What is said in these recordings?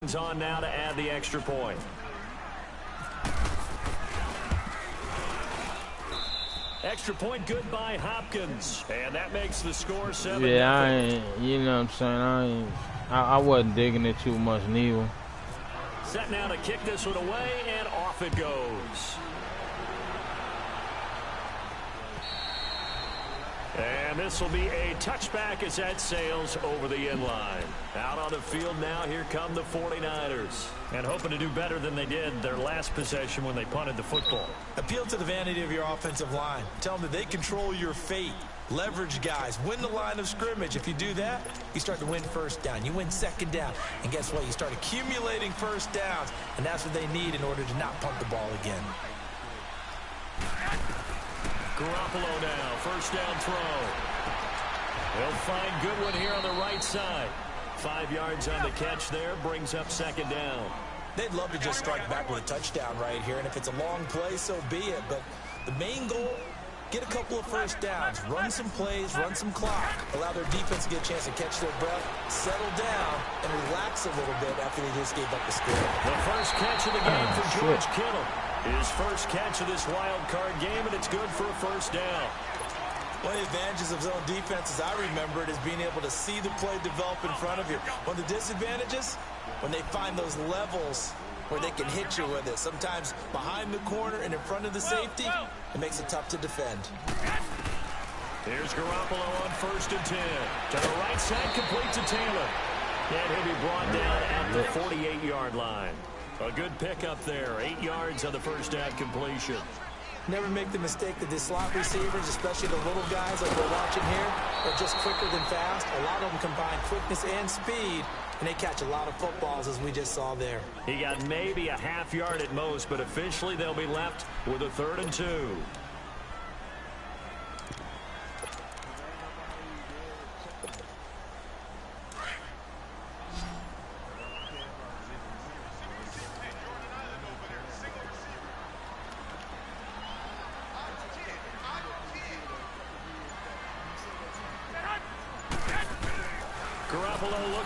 Hopkins on now to add the extra point. Extra point good by Hopkins. And that makes the score 7. Yeah, you know what I'm saying? I wasn't digging it too much neither. Set now to kick this one away, and off it goes. And this will be a touchback as that sails over the end line. Out on the field now, here come the 49ers. And hoping to do better than they did their last possession when they punted the football. Appeal to the vanity of your offensive line. Tell them that they control your fate. Leverage guys. Win the line of scrimmage. If you do that, you start to win first down. You win second down. And guess what? You start accumulating first downs. And that's what they need in order to not punt the ball again. Garoppolo now, first down throw. They'll find Goodwin here on the right side. 5 yards on the catch there, brings up second down. They'd love to just strike back with a touchdown right here, and if it's a long play, so be it. But the main goal, get a couple of first downs, run some plays, run some clock, allow their defense to get a chance to catch their breath, settle down, and relax a little bit after they just gave up the score. The first catch of the game for George Kittle. His first catch of this wild card game, and it's good for a first down. One of the advantages of zone defense, as I remember it, is being able to see the play develop in front of you. One of the disadvantages, when they find those levels where they can hit you with it. Sometimes behind the corner and in front of the safety, it makes it tough to defend. Here's Garoppolo on first and 10. To the right side, complete to Taylor. And he'll be brought down at the 48-yard line. A good pickup there. 8 yards on the first down completion. Never make the mistake that the slot receivers, especially the little guys like we're watching here, are just quicker than fast. A lot of them combine quickness and speed, and they catch a lot of footballs, as we just saw there. He got maybe a half yard at most, but officially they'll be left with a 3rd and 2.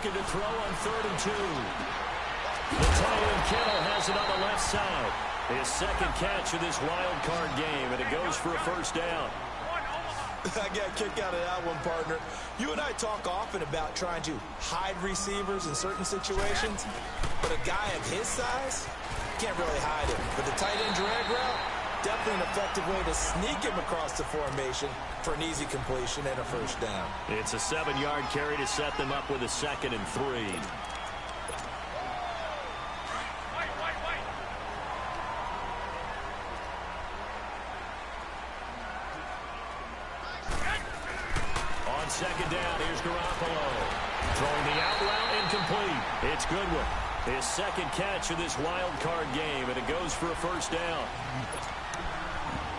Looking to throw on 3rd and 2. The tight end Kittle has it on the left side. His second catch of this wild card game, and it goes for a first down. I got a kick out of that one, partner. You and I talk often about trying to hide receivers in certain situations, but a guy of his size can't really hide him. But the tight end drag route, definitely an effective way to sneak him across the formation for an easy completion and a first down. It's a 7-yard carry to set them up with a 2nd and 3. On second down, here's Garoppolo. Throwing the out route, incomplete. It's Goodwin. His second catch of this wild card game, and it goes for a first down.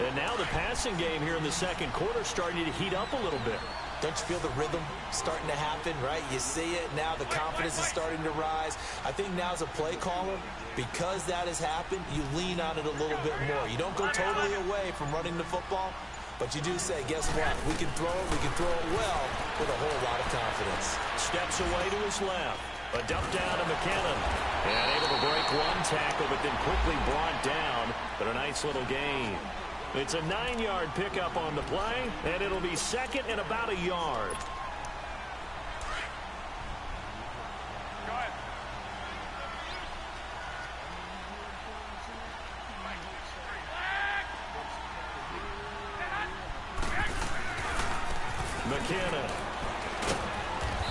And now the passing game here in the second quarter starting to heat up a little bit. Don't you feel the rhythm starting to happen, right? You see it now, the confidence is starting to rise. I think now as a play caller, because that has happened, you lean on it a little bit more. You don't go totally away from running the football, but you do say, guess what? We can throw it well with a whole lot of confidence. Steps away to his left. A dump down to McKinnon. And able to break one tackle, but then quickly brought down. But a nice little gain. It's a 9-yard pickup on the play, and it'll be 2nd and about a yard. McKinnon.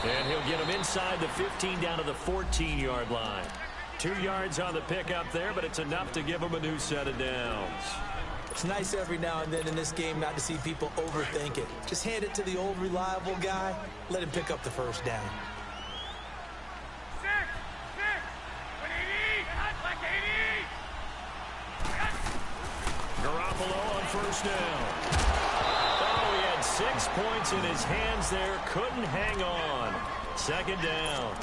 And he'll get him inside the 15 down to the 14-yard line. 2 yards on the pickup there, but it's enough to give him a new set of downs. It's nice every now and then in this game not to see people overthink it. Just hand it to the old reliable guy. Let him pick up the first down. Garoppolo on first down. Oh, he had 6 points in his hands there. Couldn't hang on. Second down.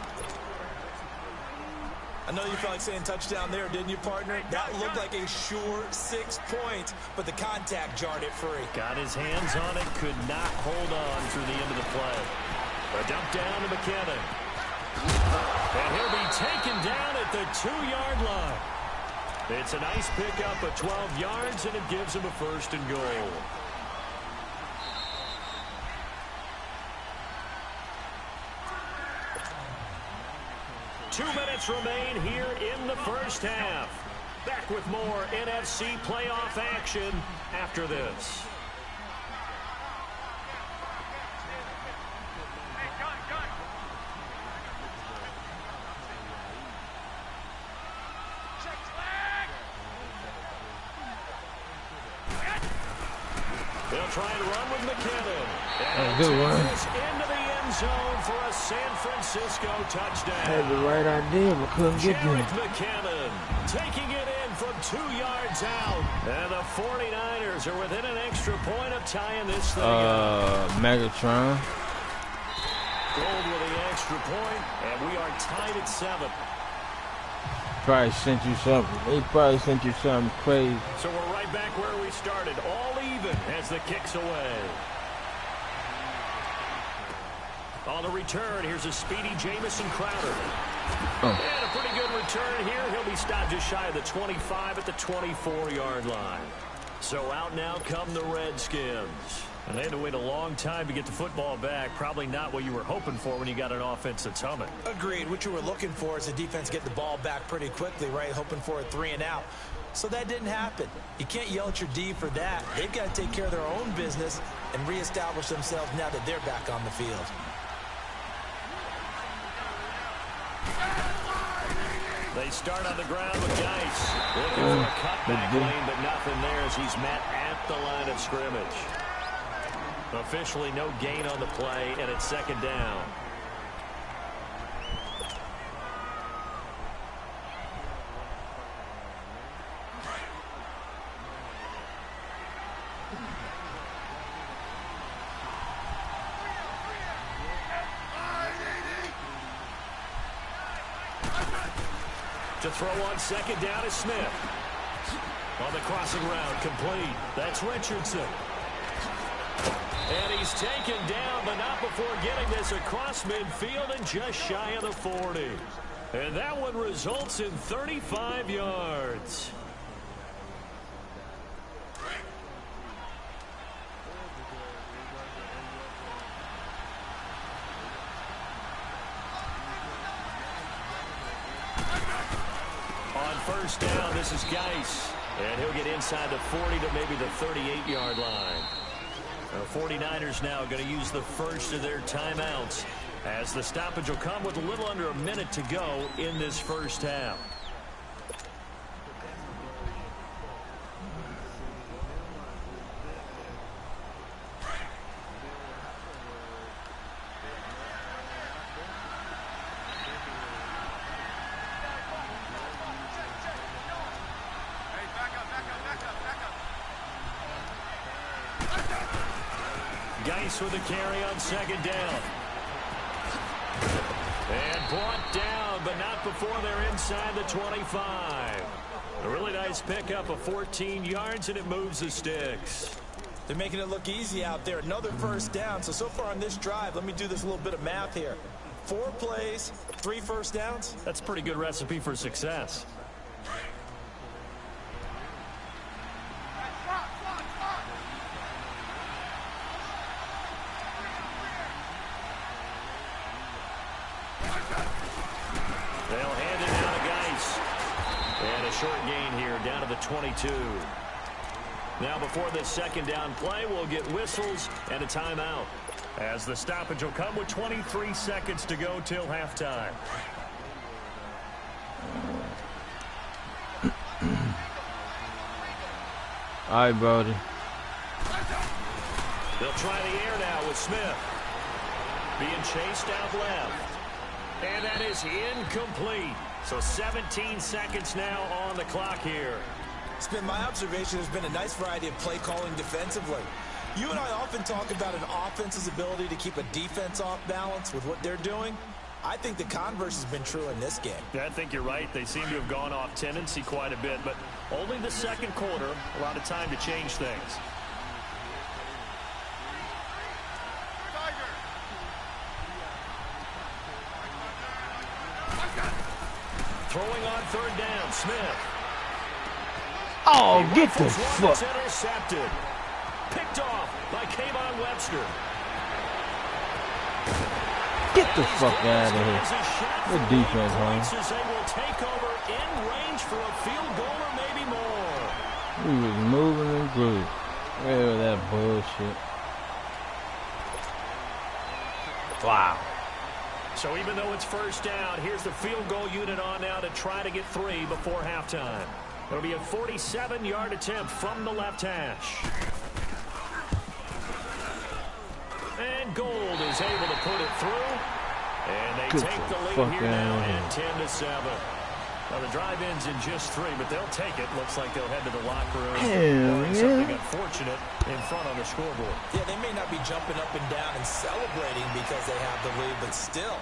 I know you felt like saying touchdown there, didn't you, partner? That looked like a sure 6 points, but the contact jarred it free. Got his hands on it, could not hold on through the end of the play. A dump down to McKinnon. And he'll be taken down at 2-yard line. It's a nice pickup of 12 yards, and it gives him a 1st and goal. Two minutes remain here in the first half. Back with more NFC playoff action after this. They'll try and run with McKinnon. And good one. Into the end zone for a San Francisco touchdown. Had the right idea, but couldn't get there. McKinnon taking it in from 2 yards out. And the 49ers are within an extra point of tying this thing up. Megatron. Gold with the extra point, and we are tied at 7. Probably sent you something. He probably sent you something crazy. So we're right back where we started, all even as the kick's away. On the return, here's a speedy Jamison Crowder. And a pretty good return here. He'll be stopped just shy of the 25 at the 24-yard line. So out now come the Redskins. And they had to wait a long time to get the football back. Probably not what you were hoping for when you got an offense that's humming. Agreed. What you were looking for is the defense get the ball back pretty quickly, right? Hoping for a 3-and-out. So that didn't happen. You can't yell at your D for that. They've got to take care of their own business and reestablish themselves now that they're back on the field. They start on the ground with Geis. Looking for a cutback lane, but nothing there as he's met at the line of scrimmage. Officially no gain on the play, and it's 2nd down. To throw on 2nd down is Smith. On the crossing route, complete. That's Richardson. And he's taken down, but not before getting this across midfield and just shy of the 40. And that one results in 35 yards. On 1st down, this is Geis. And he'll get inside the 40 to maybe the 38-yard line. The 49ers now going to use the first of their timeouts as the stoppage will come with a little under a minute to go in this first half. Geis with a carry on 2nd down. And brought down, but not before they're inside the 25. A really nice pickup of 14 yards, and it moves the sticks. They're making it look easy out there. Another 1st down. So far on this drive, let me do this little bit of math here. 4 plays, 3 first downs. That's a pretty good recipe for success. They'll hand it out to Geis. And a short gain here down to the 22. Now before this 2nd down play, we'll get whistles and a timeout, as the stoppage will come with 23 seconds to go till halftime. All right, Brody. They'll try the air now with Smith. Being chased out left. And that is incomplete. So 17 seconds now on the clock here. It's been my observation there's been a nice variety of play calling defensively. You and I often talk about an offense's ability to keep a defense off balance with what they're doing. I think the converse has been true in this game. Yeah, I think you're right. They seem to have gone off tendency quite a bit, but only the 2nd quarter, a lot of time to change things. Throwing going on third down. Smith. Oh, get the fuck. Intercepted. Picked off by Kayvon Webster. Get the fuck out of here. Good defense, man. They will take over in range for a field goal or maybe more. We was moving and grooving. Where was that bullshit? Wow. So even though it's first down, here's the field goal unit on now to try to get 3 before halftime. It'll be a 47-yard attempt from the left hash. And Gold is able to put it through. And they take the lead here now at 10-7. Well, the drive ends in just 3, but they'll take it. Looks like they'll head to the locker room. Something unfortunate in front on the scoreboard. Yeah, they may not be jumping up and down and celebrating because they have the lead, but still,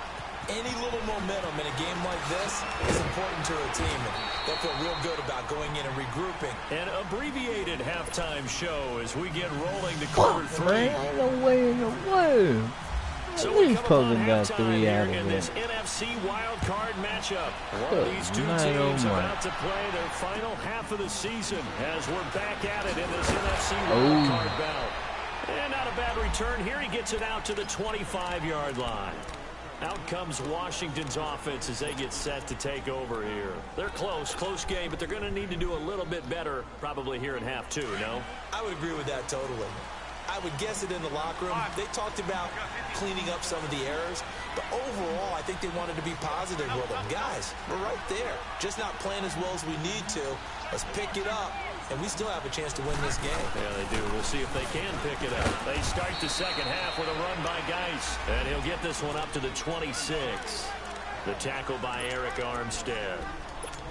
any little momentum in a game like this is important to a team. And they'll feel real good about going in and regrouping. An abbreviated halftime show as we get rolling to quarter 3. Ain't no way in the world. So we probably got 3 out of in it. this NFC wild card matchup. One of these two teams about to play their final half of the season as we're back at it in this NFC wild card bout. And not a bad return here. He gets it out to the 25-yard line. Out comes Washington's offense as they get set to take over here. They're close game, but they're going to need to do a little bit better probably here in half 2, no? I would agree with that totally. I would guess it in the locker room. They talked about cleaning up some of the errors, but overall, I think they wanted to be positive with them. Guys, we're right there. Just not playing as well as we need to. Let's pick it up, and we still have a chance to win this game. Yeah, they do. We'll see if they can pick it up. They start the second half with a run by Geis, and he'll get this one up to the 26. The tackle by Eric Armstead.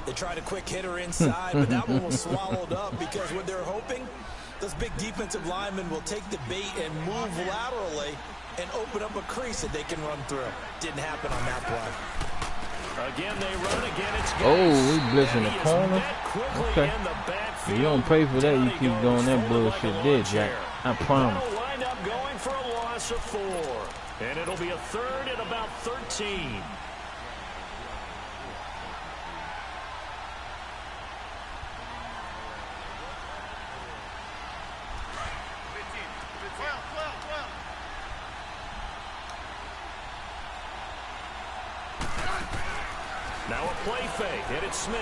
They tried a quick hitter inside, but that one was swallowed up because what they're hoping, those big defensive linemen will take the bait and move laterally and open up a crease that they can run through. Didn't happen on that play. Again, they run. Again, it's Geis. Oh, we blitzing the corner. Okay. If you don't pay for that, you keep doing that bullshit there, Jack. I promise. That'll wind up going for a loss of 4. And it'll be a third and about 13. Now a play fake, and it's Smith.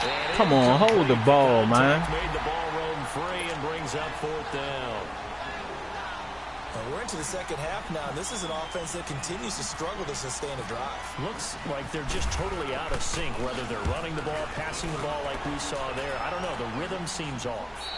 And come on, hold the ball, man. Made the ball roam free and brings up 4th down. Well, we're into the second half now, and this is an offense that continues to struggle to sustain a drive. Looks like they're just totally out of sync, whether they're running the ball, passing the ball like we saw there. I don't know, the rhythm seems off.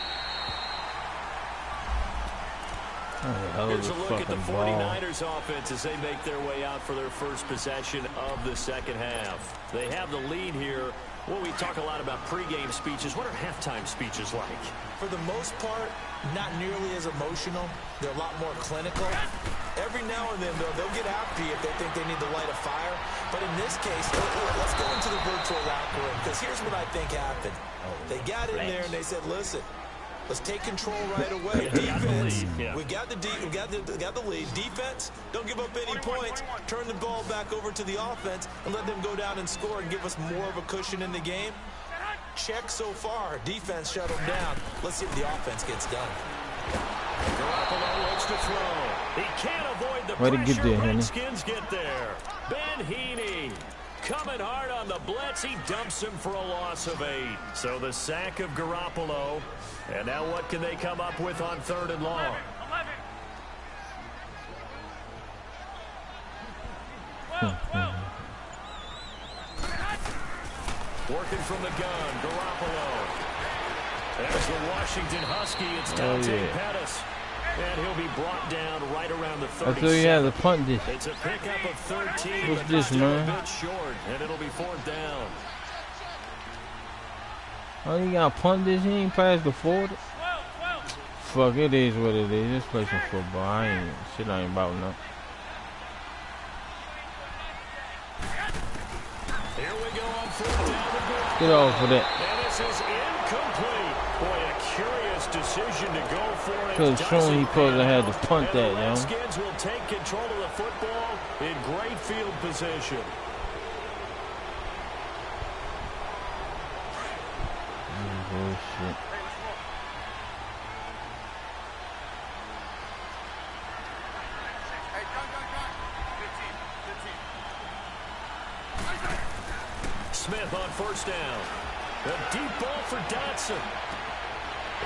Here's a look at the 49ers offense as they make their way out for their first possession of the second half. They have the lead here. Well, we talk a lot about pregame speeches. What are halftime speeches like? For the most part, not nearly as emotional. They're a lot more clinical. Every now and then, though, they'll get after you if they think they need to light a fire. But in this case, let's go into the virtual locker room, because here's what I think happened. They got in there and they said, listen, let's take control right away. Defense, we got the lead. Defense, don't give up any points. Turn the ball back over to the offense and let them go down and score and give us more of a cushion in the game. Check so far. Defense shut them down. Let's see if the offense gets done. Garoppolo looks to throw. He can't avoid the pressure. Redskins get there. Ben Heaney coming hard on the blitz. He dumps him for a loss of 8. So the sack of Garoppolo. And now what can they come up with on 3rd and long? Working from the gun, Garoppolo. There's the Washington Husky. It's Dante Pettis. And he'll be brought down right around the 30. So yeah, the punt this. It's a pickup of 13. What's this, man? A bit short, and it'll be 4th down. Oh, you got punt this? He ain't past the 40? Fuck, it is what it is. Let's play some football. Shit ain't about nothing. Here we go on 4th down. Get off of that. And this is incomplete. Boy, a curious decision to go for it. Could have shown he probably had to punt that, yo. Redskins will take control of the football in great field position. Smith on first down. A deep ball for Dotson.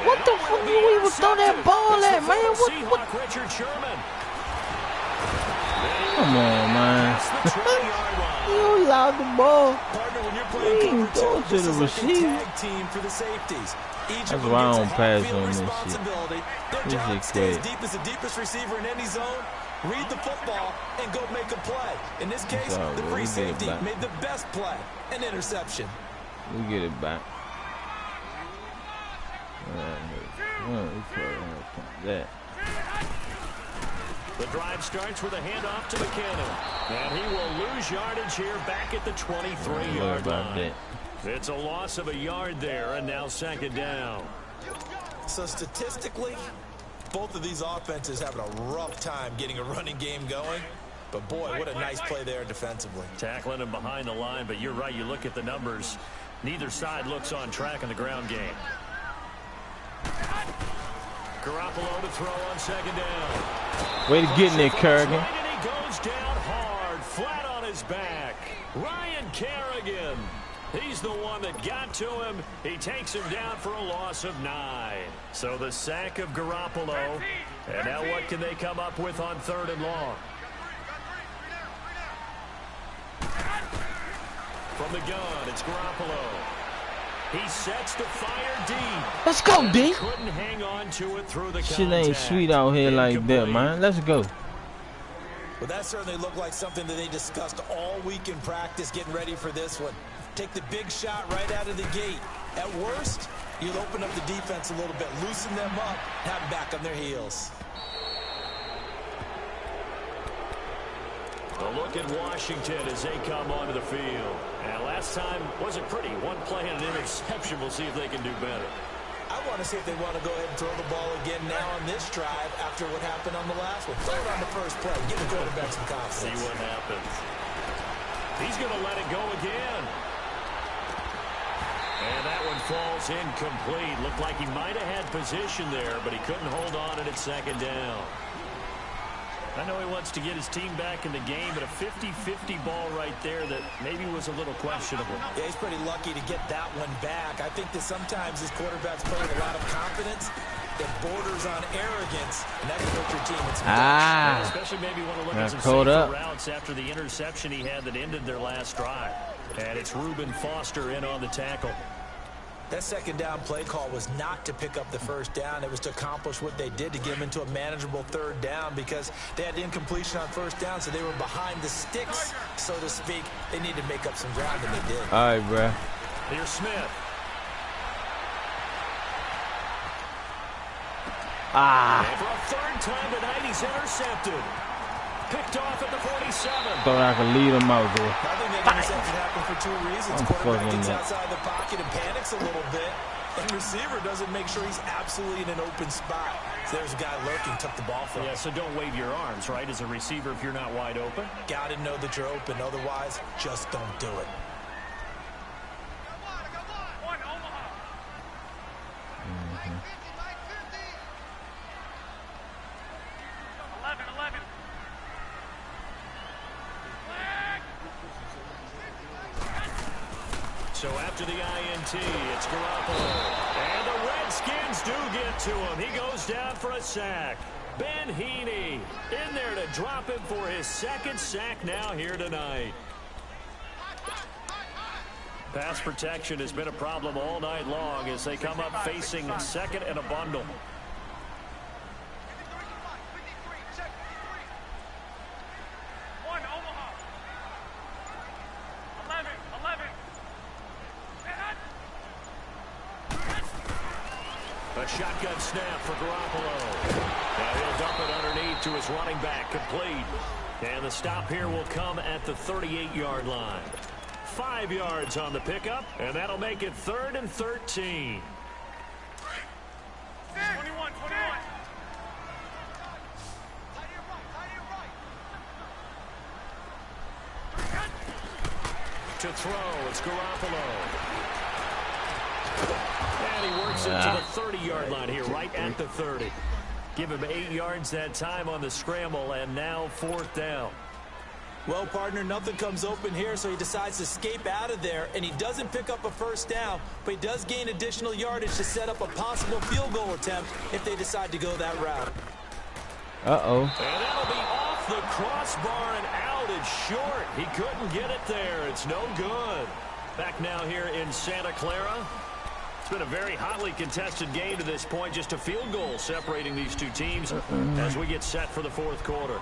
What the fuck you even throw that ball at, man? What? Richard Sherman. Come on, man. You allowed the ball. Partner, when you're You playing ain't throw it to the receiver. tag team for the safeties. Each That's of them why I gets a don't pass half-field on this shit. responsibility. Their This job shit stays crazy. deep as the deepest receiver in any zone. Read the football and go make a play. In this case, all the good. free We get it safety back. made the best play, an interception. We get it back. That. The drive starts with a handoff to McKinnon. And he will lose yardage here back at the 23-yard line. It's a loss of a yard there, and now second down. So statistically, both of these offenses having a rough time getting a running game going. But boy, what a nice play there defensively. Tackling him behind the line, but you're right, you look at the numbers. Neither side looks on track in the ground game. Garoppolo to throw on second down. Way to get in there, Kerrigan. And he goes down hard, flat on his back. Ryan Kerrigan. He's the one that got to him. He takes him down for a loss of 9. So the sack of Garoppolo. And now what can they come up with on third and long? From the gun, it's Garoppolo. He sets the fire deep. Let's go, D. Couldn't hang on to it through the Shit ain't contact. sweet out here like that, man. Let's go. Well, that certainly looked like something that they discussed all week in practice, getting ready for this one. Take the big shot right out of the gate. At worst, you'll open up the defense a little bit, loosen them up, have them back on their heels. A look at Washington as they come onto the field. And last time wasn't pretty. One play and an interception. We'll see if they can do better. I want to see if they want to go ahead and throw the ball again now on this drive after what happened on the last one. Throw it on the first play. Give the quarterback some confidence. See what happens. He's going to let it go again. And that one falls incomplete. Looked like he might have had position there, but he couldn't hold on it at second down. I know he wants to get his team back in the game, but a 50-50 ball right there that maybe was a little questionable. Yeah, he's pretty lucky to get that one back. I think that sometimes his quarterbacks play with a lot of confidence that borders on arrogance, and that can hurt your team. It's especially maybe want to look at some safer routes after the interception he had that ended their last drive. And it's Reuben Foster in on the tackle. That second down play call was not to pick up the first down. It was to accomplish what they did to get them into a manageable third down because they had incompletion on first down, so they were behind the sticks, so to speak. They needed to make up some ground, and they did. All right, bro. Here's Smith. And for a third time tonight, he's intercepted. Picked off at the 47. Thought I could lead him out there. I think that interception happened for two reasons. Quarterback gets outside the pocket and panics a little bit, and receiver doesn't make sure he's absolutely in an open spot. So there's a guy lurking, took the ball from him. Yeah, so don't wave your arms, right, as a receiver if you're not wide open. Got to know that you're open. Otherwise, just don't do it. So after the INT, it's Garoppolo. And the Redskins do get to him. He goes down for a sack. Ben Heaney in there to drop him for his second sack now here tonight. Pass protection has been a problem all night long as they come up facing second and a bundle. A shotgun snap for Garoppolo. Now he'll dump it underneath to his running back, complete. And the stop here will come at the 38-yard line. 5 yards on the pickup, and that'll make it 3rd and 13. 21. To throw, it's Garoppolo. And he works it to the 30-yard line here, right at the 30. Give him 8 yards that time on the scramble, and now 4th down. Well, partner, nothing comes open here, so he decides to escape out of there, and he doesn't pick up a first down, but he does gain additional yardage to set up a possible field goal attempt if they decide to go that route. Uh-oh. And that'll be off the crossbar and out. It's short. He couldn't get it there. It's no good. Back now here in Santa Clara. It's been a very hotly contested game to this point. Just a field goal separating these two teams as we get set for the fourth quarter.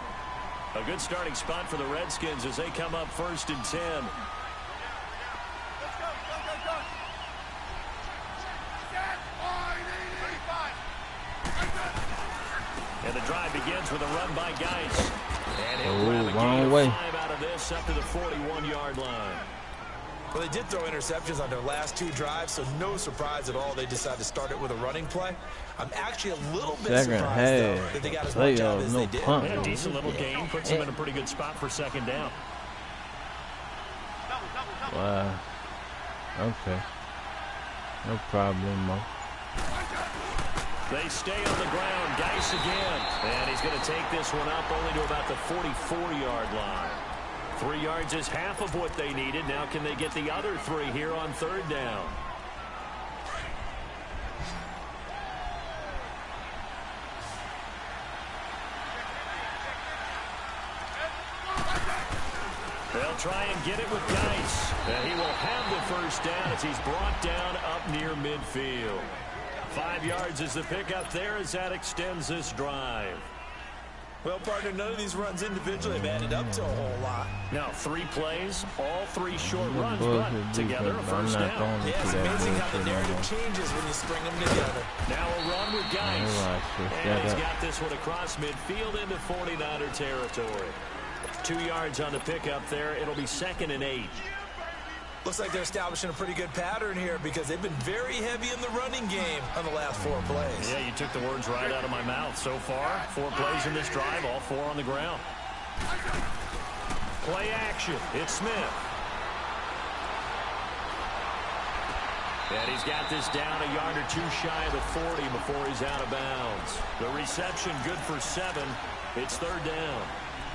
A good starting spot for the Redskins as they come up 1st and 10. And the drive begins with a run by Geis. And he'll grab a gain of 5 out of this up to the 41-yard line. Well, they did throw interceptions on their last 2 drives, so no surprise at all they decided to start it with a running play. I'm actually a little bit surprised, though, that they got as much out as they did. Yeah, a decent little game. Puts them in a pretty good spot for 2nd down. Wow. Okay. No problem, Mo. They stay on the ground. Geis again. And he's going to take this one up only to about the 44-yard line. 3 yards is half of what they needed. Now can they get the other 3 here on 3rd down? They'll try and get it with Geis. And he will have the first down as he's brought down up near midfield. 5 yards is the pickup there as that extends this drive. Well, partner, none of these runs individually have added up to a whole lot. Now 3 plays, all 3 short runs, but together a first down. Yeah, it's amazing how the narrative changes when you string them together. Now a run with Geis. And he's got this one across midfield into 49er territory. 2 yards on the pickup there. It'll be 2nd and 8. Looks like they're establishing a pretty good pattern here because they've been very heavy in the running game on the last 4 plays. Yeah, you took the words right out of my mouth. So far, 4 plays in this drive, all 4 on the ground. Play action. It's Smith. And he's got this down a yard or 2 shy of the 40 before he's out of bounds. The reception good for 7. It's 3rd down.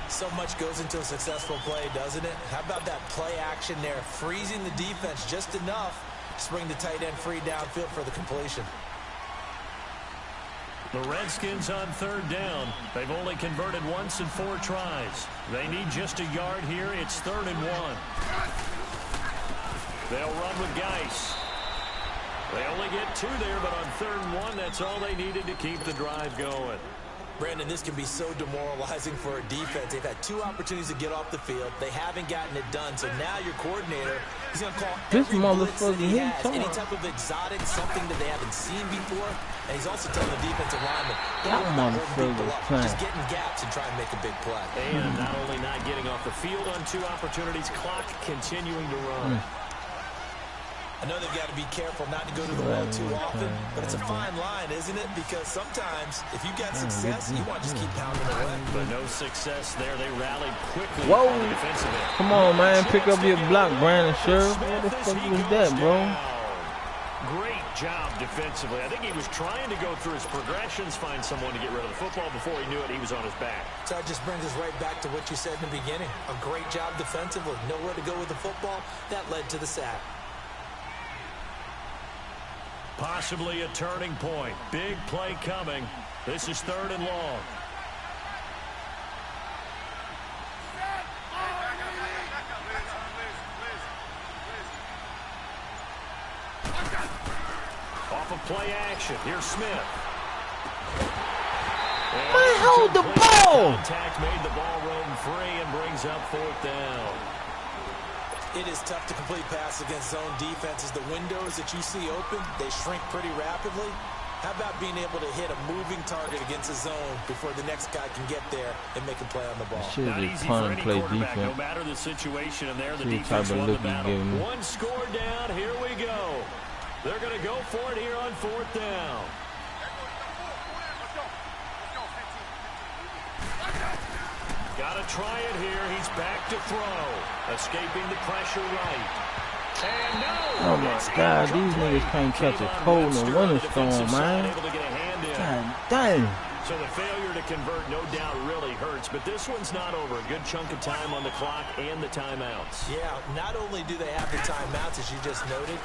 So much goes into a successful play, doesn't it? How about that play action there, freezing the defense just enough to bring the tight end free downfield for the completion. The Redskins on 3rd down. They've only converted once in 4 tries. They need just a yard here. It's 3rd and 1. They'll run with Geis. They only get 2 there, but on 3rd and 1, that's all they needed to keep the drive going. Brandon, this can be so demoralizing for a defense. They've had 2 opportunities to get off the field. They haven't gotten it done. So now your coordinator, he's going to call every blitz that he has, any type of exotic, something that they haven't seen before. And he's also telling the defensive lineman, just get in gaps and try and make a big play. And not only not getting off the field on 2 opportunities, clock continuing to run. I know they've got to be careful not to go to the well too often, but it's a fine line, isn't it? Because sometimes, if you got success, you want to just keep pounding away. But no success there. They rallied quickly on the defensive end. Come on, man. Pick up your block, Brandon Sherrill. What the fuck was that, bro? Great job defensively. I think he was trying to go through his progressions, find someone to get rid of the football. Before he knew it, he was on his back. So that just brings us right back to what you said in the beginning. A great job defensively. Nowhere to go with the football. That led to the sack. Possibly a turning point. Big play coming. This is 3rd and long. Off of play action. Here's Smith. Hold the ball. Contact made the ball roam free and brings up 4th down. It is tough to complete passes against zone defenses. The windows that you see open, they shrink pretty rapidly. How about being able to hit a moving target against a zone before the next guy can get there and make a play on the ball? Not easy for any quarterback, no matter the situation, and there the defense won the battle. 1 score down, here we go. They're going to go for it here on 4th down. Got to try it here. He's back to throw. Escaping the pressure right. And no! Oh, my God. These niggas can't catch a cold in a winter storm, man. God damn. So the failure to convert no doubt really hurts, but this one's not over. A good chunk of time on the clock and the timeouts. Yeah, not only do they have the timeouts, as you just noted,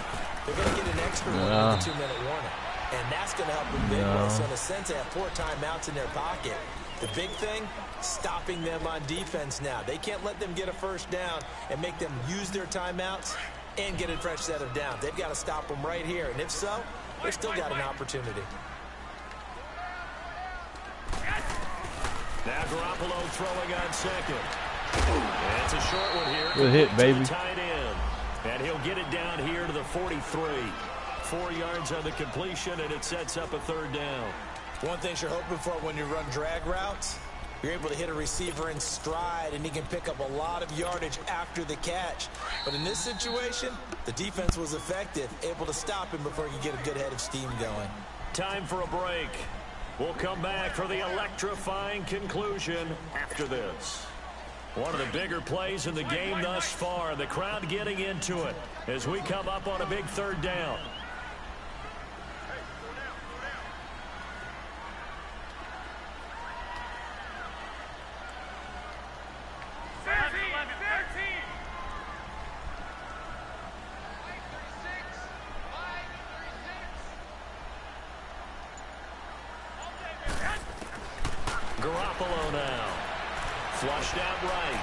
they're going to get an extra one with the 2-minute warning. And that's going to help in big way. So in a sense, they have 4 timeouts in their pocket. The big thing, stopping them on defense now. They can't let them get a first down and make them use their timeouts and get a fresh set of downs. They've got to stop them right here. And if so, they've still got an opportunity. Now Garoppolo throwing on second. And it's a short one here. Good hit, baby. Tight end. And he'll get it down here to the 43. 4 yards on the completion, and it sets up a 3rd down. One thing you're hoping for when you run drag routes, you're able to hit a receiver in stride, and he can pick up a lot of yardage after the catch. But in this situation, the defense was effective, able to stop him before he could get a good head of steam going. Time for a break. We'll come back for the electrifying conclusion after this. One of the bigger plays in the game thus far. The crowd getting into it as we come up on a big 3rd down. Garoppolo now. Flushed out right.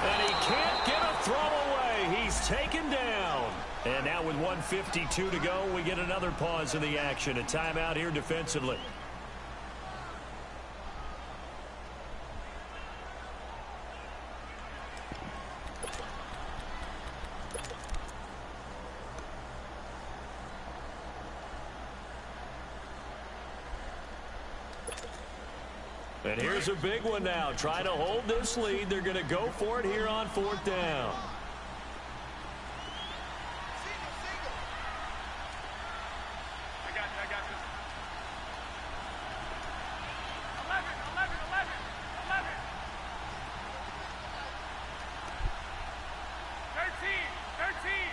And he can't get a throw away. He's taken down. And now with 1:52 to go, we get another pause in the action. A timeout here defensively. And here's a big one now. Trying to hold this lead. They're going to go for it here on 4th down. I got this. 11. 13.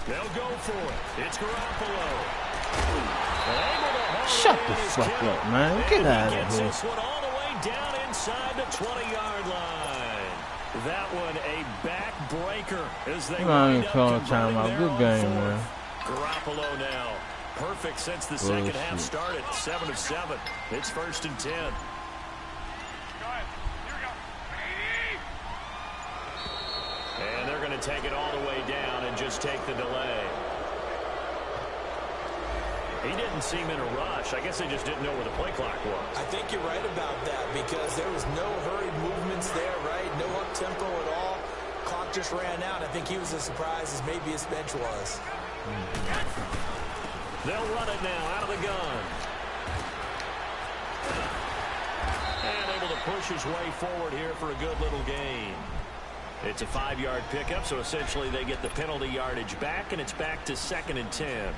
They'll go for it. It's Garoppolo. Shut the fuck up, man. Get out of here. This one all the way down inside the 20-yard line. That one a backbreaker as they wind up converting Good game, man. Garoppolo now. Perfect since the second half started. 7 of 7. It's 1st and 10. Go ahead. Here we go. And they're going to take it all the way down and just take the delay. He didn't seem in a rush. I guess they just didn't know where the play clock was. I think you're right about that because there was no hurried movements there, right? No up-tempo at all. Clock just ran out. I think he was as surprised as maybe his bench was. They'll run it now out of the gun. And able to push his way forward here for a good little gain. It's a 5-yard pickup, so essentially they get the penalty yardage back, and it's back to 2nd and 10.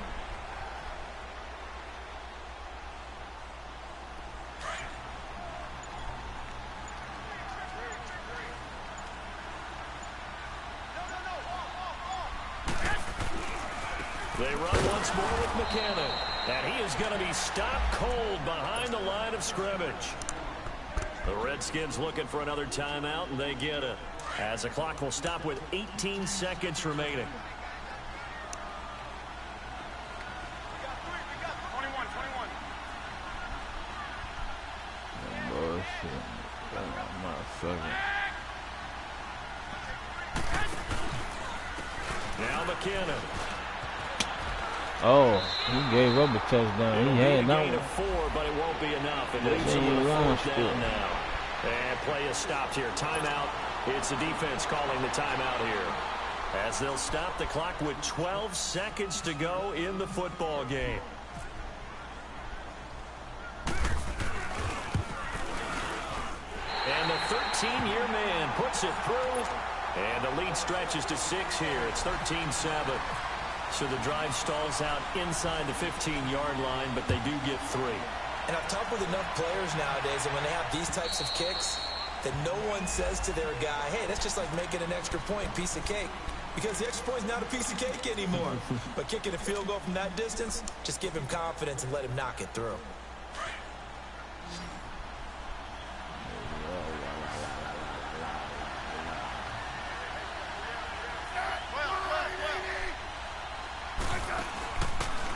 They run once more with McKinnon. And he is going to be stopped cold behind the line of scrimmage. The Redskins looking for another timeout, and they get it. As the clock will stop with 18 seconds remaining. Bullshit. Motherfucker. Now McKinnon. Oh, he gave up a touchdown. He had that one. 4, but it won't be enough. It leaves him with a 4th down now. And play is stopped here. Timeout. It's the defense calling the timeout here. As they'll stop the clock with 12 seconds to go in the football game. And the 13-year man puts it through. And the lead stretches to 6 here. It's 13-7. So the drive stalls out inside the 15-yard line, but they do get 3. And I've talked with enough players nowadays, and when they have these types of kicks, that no one says to their guy, hey, that's just like making an extra point, piece of cake. because the extra point's not a piece of cake anymore. But kicking a field goal from that distance, just give him confidence and let him knock it through.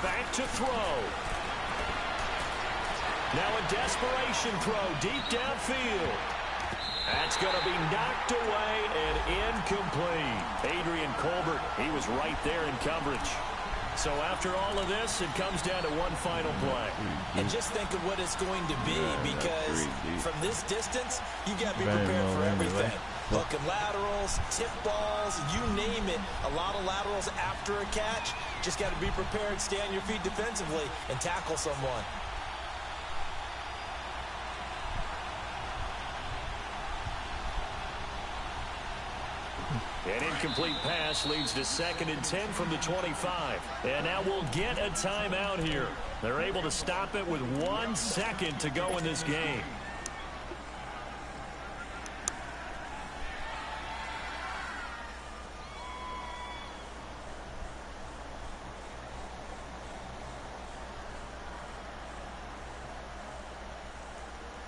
Back to throw. Now a desperation throw deep downfield. That's going to be knocked away and incomplete. Adrian Colbert, he was right there in coverage. So after all of this, it comes down to one final play. And just think of what it's going to be, because from this distance, you got to be prepared for everything. Hook and laterals, tip balls, you name it. A lot of laterals after a catch. Just got to be prepared, stay on your feet defensively, and tackle someone. An incomplete pass leads to 2nd and 10 from the 25. And now we'll get a timeout here. They're able to stop it with 1 second to go in this game.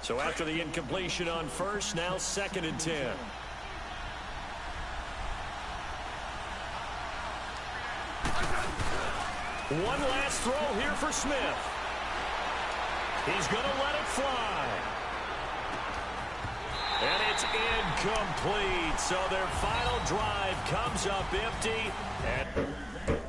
So after the incompletion on first, now 2nd and 10. One last throw here for Smith. He's going to let it fly. And it's incomplete. So their final drive comes up empty. And